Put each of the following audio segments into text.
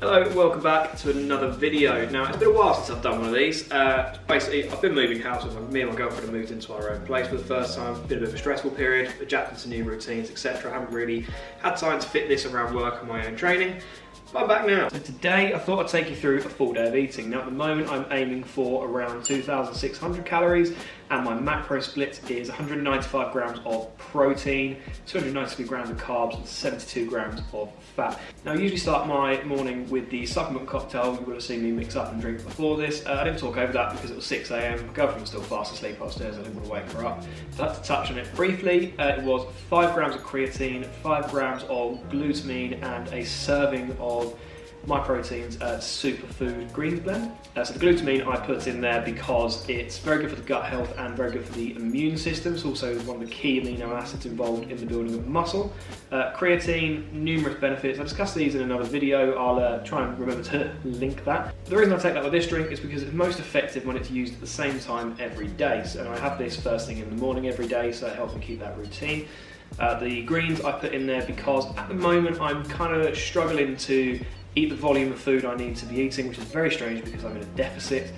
Hello, welcome back to another video. Now, it's been a while since I've done one of these. Basically, I've been moving house with me and my girlfriend have moved into our own place for the first time. It's been a bit of a stressful period, adapting to new routines, etc. I haven't really had time to fit this around work and my own training. But I'm back now. So today, I thought I'd take you through a full day of eating. Now, at the moment, I'm aiming for around 2,600 calories, and my macro split is 195 grams of protein, 293 grams of carbs, and 72 grams of fat. Now, I usually start my morning with the supplement cocktail you would have seen me mix up and drink before this. I didn't talk over that because it was 6 AM. My girlfriend was still fast asleep upstairs. I didn't want to wake her up. So I had to touch on it briefly. It was 5 grams of creatine, 5 grams of glutamine, and a serving of MyProtein's superfood greens blend. So the glutamine I put in there because it's very good for the gut health and very good for the immune system. It's also one of the key amino acids involved in the building of muscle. Creatine, numerous benefits. I discussed these in another video. I'll try and remember to link that. But the reason I take that with this drink is because it's most effective when it's used at the same time every day. So I have this first thing in the morning every day, so it helps me keep that routine. The greens I put in there because at the moment I'm kind of struggling to eat the volume of food I need to be eating, which is very strange because I'm in a deficit.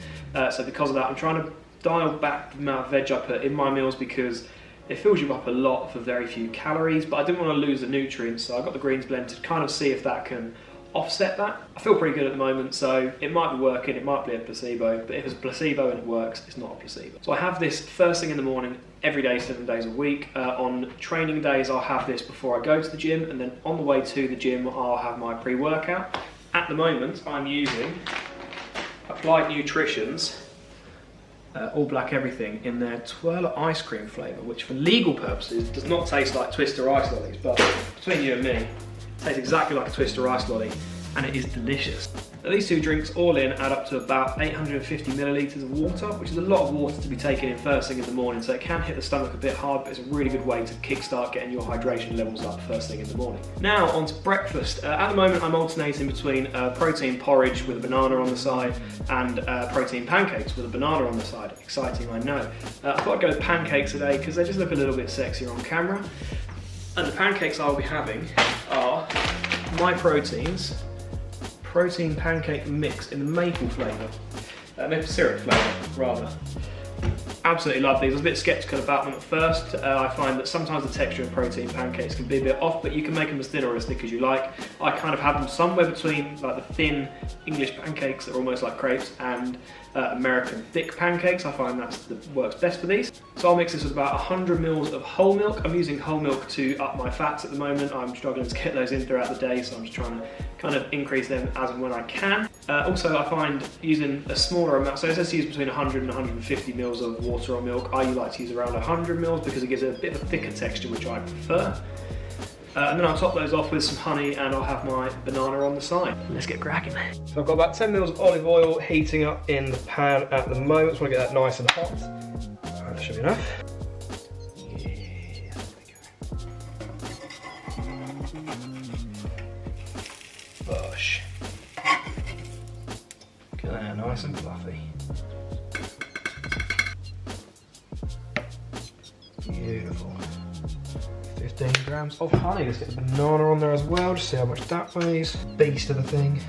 So because of that, I'm trying to dial back the amount of veg I put in my meals because it fills you up a lot for very few calories, but I didn't want to lose the nutrients, so I got the greens blend to kind of see if that can offset that. I feel pretty good at the moment, so it might be working, it might be a placebo, but if it's a placebo and it works, it's not a placebo. So I have this first thing in the morning, every day, 7 days a week. On training days, I'll have this before I go to the gym, and then on the way to the gym, I'll have my pre-workout. At the moment, I'm using Applied Nutrition's All Black Everything in their Twirler ice cream flavour, which for legal purposes does not taste like Twister ice lollies, but between you and me, it tastes exactly like a Twister ice lolly, and it is delicious. Now, these two drinks all in add up to about 850 millilitres of water, which is a lot of water to be taken in first thing in the morning, so it can hit the stomach a bit hard, but it's a really good way to kickstart getting your hydration levels up first thing in the morning. Now on to breakfast. At the moment I'm alternating between protein porridge with a banana on the side and protein pancakes with a banana on the side. Exciting, I know. I thought I'd go with pancakes today because they just look a little bit sexier on camera. And the pancakes I'll be having are MyProtein's protein pancake mix in the maple flavour, maple syrup flavour rather. Absolutely love these. I was a bit sceptical about them at first. I find that sometimes the texture of protein pancakes can be a bit off, but you can make them as thin or as thick as you like. I kind of have them somewhere between like the thin English pancakes that are almost like crepes and American thick pancakes. I find that works best for these. So I'll mix this with about 100 mils of whole milk. I'm using whole milk to up my fats at the moment. I'm struggling to get those in throughout the day, so I'm just trying to kind of increase them as and when I can. Also, I find using a smaller amount, so it says to use between 100 and 150 mils of water or milk. I like to use around 100 mils because it gives it a bit of a thicker texture, which I prefer. And then I'll top those off with some honey and I'll have my banana on the side. Let's get cracking. So I've got about 10 mils of olive oil heating up in the pan at the moment. Just want to get that nice and hot. That should be enough. Yeah, there we go. Bush. Get that nice and fluffy. Beautiful. 15 grams of honey. Let's get the banana on there as well, just see how much that weighs. Beast of a thing.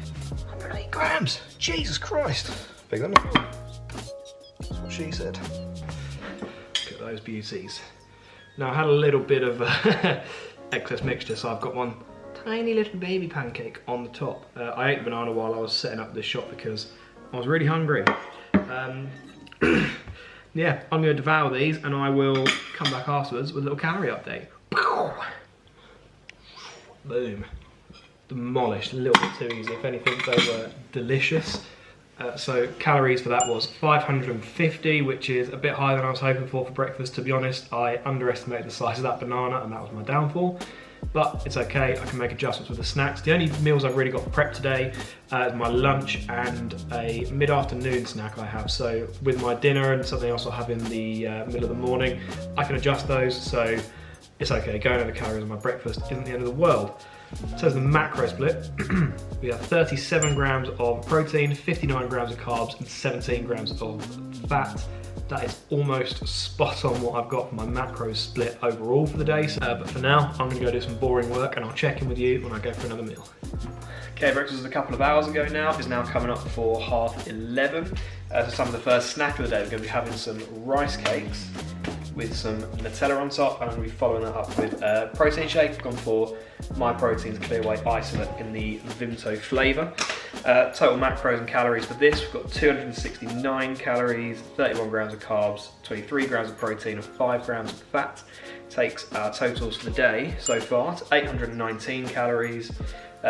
108 grams. Jesus Christ. Bigger than I thought. That's what she said. Look at those beauties. Now I had a little bit of excess mixture, so I've got one tiny little baby pancake on the top. I ate the banana while I was setting up this shot because I was really hungry. Yeah, I'm going to devour these and I will come back afterwards with a little calorie update. Boom. Demolished, a little bit too easy. If anything, they were delicious. So calories for that was 550, which is a bit higher than I was hoping for breakfast, to be honest. I underestimated the size of that banana and that was my downfall. But it's okay, I can make adjustments with the snacks. The only meals I've really got prepped today is my lunch and a mid-afternoon snack I have. So with my dinner and something else I'll have in the middle of the morning, I can adjust those, so it's okay. Going over calories on my breakfast isn't the end of the world. So as the macro split, we have 37 grams of protein, 59 grams of carbs, and 17 grams of fat. That is almost spot on what I've got for my macro split overall for the day. But for now, I'm gonna go do some boring work and I'll check in with you when I go for another meal. Okay, breakfast was a couple of hours ago now. It's now coming up for 11:30. So some of the first snack of the day, we're going to be having some rice cakes with some Nutella on top, and I'm going to be following that up with a protein shake. I've gone for My Protein's Clear White Isolate in the Vimto flavour. Total macros and calories for this, we've got 269 calories, 31 grams of carbs, 23 grams of protein and 5 grams of fat. Takes our totals for the day so far to 819 calories,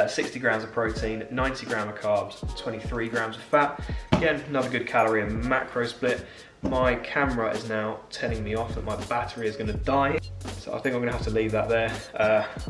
60 grams of protein, 90 grams of carbs, 23 grams of fat. Again, another good calorie and macro split. My camera is now telling me off that my battery is going to die, so I think I'm going to have to leave that there.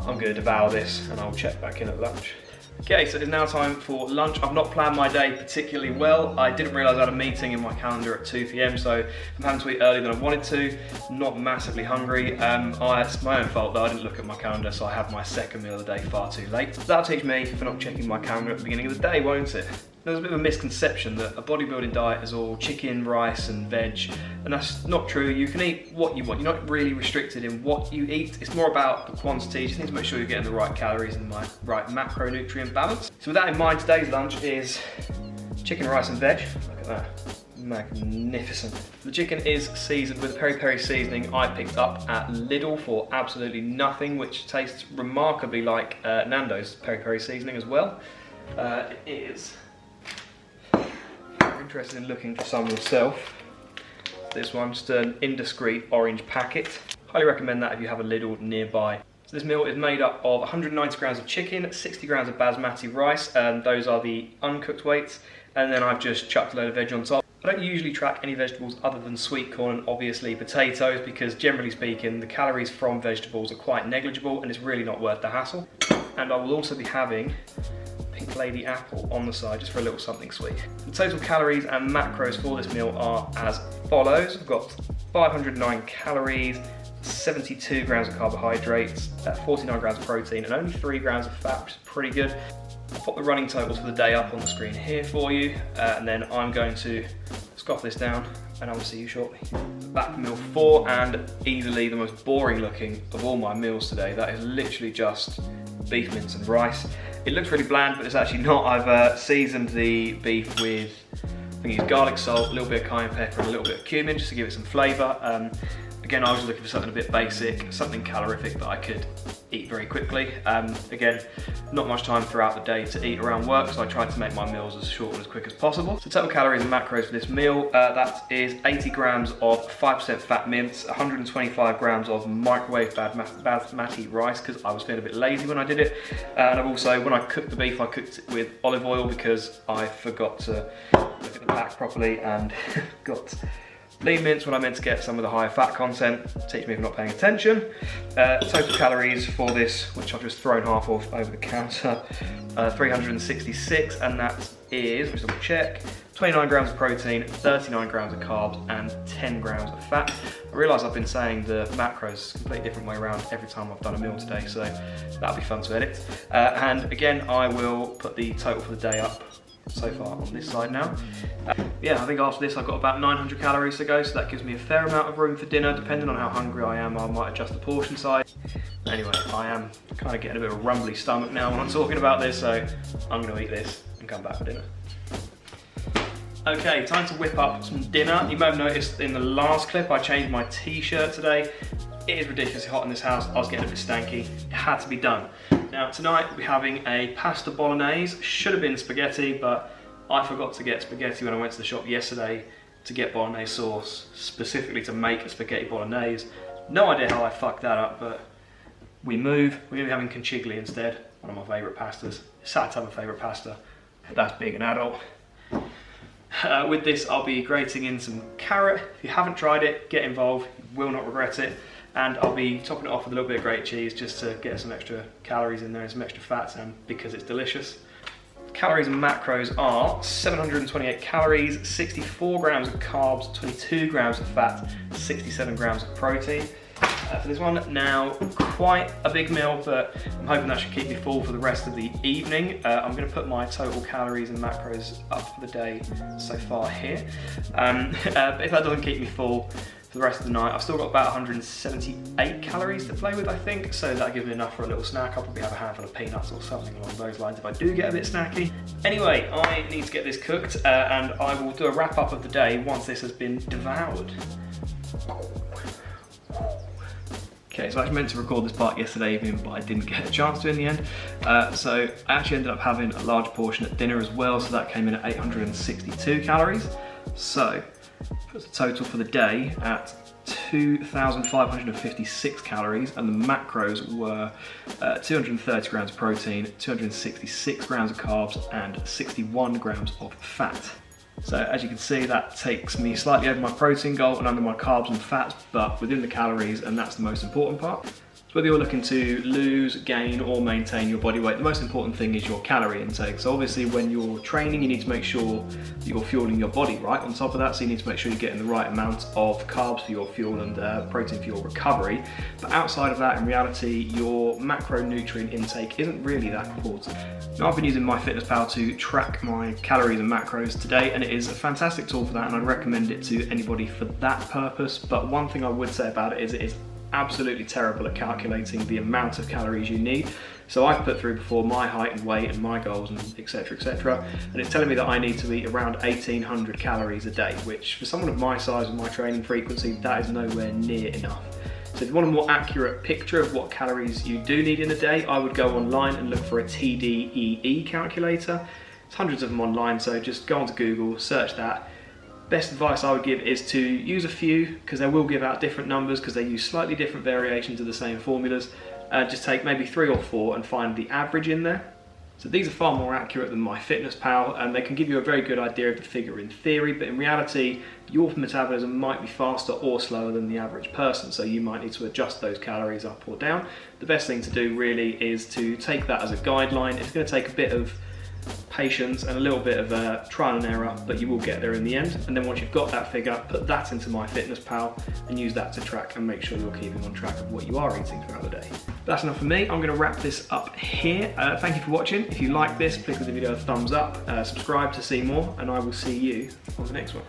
I'm going to devour this and I'll check back in at lunch. Okay, so it's now time for lunch. I've not planned my day particularly well. I didn't realise I had a meeting in my calendar at 2 p.m, so I'm having to eat earlier than I wanted to. Not massively hungry. It's my own fault that I didn't look at my calendar, so I had my second meal of the day far too late. That'll teach me for not checking my calendar at the beginning of the day, won't it? There's a bit of a misconception that a bodybuilding diet is all chicken, rice and veg, and that's not true. You can eat what you want. You're not really restricted in what you eat. It's more about the quantity. You just need to make sure you're getting the right calories and the right macronutrient balance. So with that in mind, today's lunch is chicken, rice and veg. Look at that. Magnificent. The chicken is seasoned with peri-peri seasoning I picked up at Lidl for absolutely nothing, which tastes remarkably like Nando's peri-peri seasoning as well. It is... Interested in looking for some yourself. This one, just an indiscreet orange packet. Highly recommend that if you have a Lidl nearby. So this meal is made up of 190 grams of chicken, 60 grams of basmati rice, and those are the uncooked weights, and then I've just chucked a load of veg on top. I don't usually track any vegetables other than sweet corn and obviously potatoes, because generally speaking the calories from vegetables are quite negligible and it's really not worth the hassle. And I will also be having Pink Lady apple on the side just for a little something sweet. The total calories and macros for this meal are as follows. I've got 509 calories, 72 grams of carbohydrates, 49 grams of protein and only 3 grams of fat, which is pretty good. I'll pop the running totals for the day up on the screen here for you, and then I'm going to scoff this down and I will see you shortly. Back for meal 4, and easily the most boring looking of all my meals today. That is literally just beef mince and rice. It looks really bland, but it's actually not. I've seasoned the beef with, I think it's garlic salt, a little bit of cayenne pepper and a little bit of cumin just to give it some flavour. Again, I was looking for something a bit basic, something calorific that I could eat very quickly. Again, not much time throughout the day to eat around work, so I tried to make my meals as short and as quick as possible. So total calories and macros for this meal, that is 80 grams of 5% fat mince, 125 grams of microwave basmati rice, because I was feeling a bit lazy when I did it. And I've also, when I cooked the beef, I cooked it with olive oil because I forgot to look at the pack properly and got lean mince when I meant to get some of the higher fat content. Teach me if I'm not paying attention. Total calories for this, which I've just thrown half off over the counter, 366, and that is, let's double check, 29 grams of protein, 39 grams of carbs, and 10 grams of fat. I realise I've been saying the macros a completely different way around every time I've done a meal today, so that'll be fun to edit. And again, I will put the total for the day up so far on this side now. Yeah, I think after this I've got about 900 calories to go, so that gives me a fair amount of room for dinner. Depending on how hungry I am, I might adjust the portion size. Anyway, I am kind of getting a bit of a rumbly stomach now when I'm talking about this, so I'm going to eat this and come back for dinner. Okay, time to whip up some dinner. You may have noticed in the last clip I changed my t-shirt today. It is ridiculously hot in this house. I was getting a bit stanky. It had to be done. Now tonight we'll be having a pasta bolognese. Should have been spaghetti, but I forgot to get spaghetti when I went to the shop yesterday to get bolognese sauce, specifically to make a spaghetti bolognese. No idea how I fucked that up, but we move. We're gonna be having conchiglie instead, one of my favourite pastas. Sad to have a favourite pasta. That's being an adult. With this I'll be grating in some carrot. If you haven't tried it, get involved, you will not regret it. And I'll be topping it off with a little bit of grated cheese just to get some extra calories in there and some extra fats, and because it's delicious. Calories and macros are 728 calories, 64 grams of carbs, 22 grams of fat, 67 grams of protein. For this one, now quite a big meal, but I'm hoping that should keep me full for the rest of the evening. I'm going to put my total calories and macros up for the day so far here. But if that doesn't keep me full, for the rest of the night. I've still got about 178 calories to play with, I think, so that gives me enough for a little snack. I'll probably have a handful of peanuts or something along those lines if I do get a bit snacky. Anyway, I need to get this cooked and I will do a wrap up of the day once this has been devoured. Okay, so I was meant to record this part yesterday evening, but I didn't get a chance to in the end. So I actually ended up having a large portion at dinner as well, so that came in at 862 calories. So, puts the total for the day at 2,556 calories, and the macros were 230 grams of protein, 266 grams of carbs, and 61 grams of fat. So as you can see, that takes me slightly over my protein goal and under my carbs and fats, but within the calories, and that's the most important part. So whether you're looking to lose, gain, or maintain your body weight, the most important thing is your calorie intake. So obviously when you're training, you need to make sure that you're fueling your body right on top of that. So you need to make sure you're getting the right amount of carbs for your fuel and protein for your recovery. But outside of that, in reality, your macronutrient intake isn't really that important. Now, I've been using MyFitnessPal to track my calories and macros today, and it is a fantastic tool for that, and I'd recommend it to anybody for that purpose. But one thing I would say about it is absolutely terrible at calculating the amount of calories you need. So I've put through before my height and weight and my goals and etc, and it's telling me that I need to eat around 1,800 calories a day, which for someone of my size and my training frequency, that is nowhere near enough. So if you want a more accurate picture of what calories you do need in a day, I would go online and look for a TDEE calculator. There's hundreds of them online, so just go onto Google, search that. Best advice I would give is to use a few, because they will give out different numbers because they use slightly different variations of the same formulas. Just take maybe 3 or 4 and find the average in there. So these are far more accurate than MyFitnessPal, and they can give you a very good idea of the figure in theory, but in reality, your metabolism might be faster or slower than the average person, so you might need to adjust those calories up or down. The best thing to do really is to take that as a guideline. It's going to take a bit of patience and a little bit of trial and error, but you will get there in the end. And then once you've got that figure, put that into MyFitnessPal and use that to track and make sure you're keeping on track of what you are eating throughout the day. That's enough for me. I'm going to wrap this up here. Thank you for watching. If you like this, please give the video a thumbs up, subscribe to see more, and I will see you on the next one.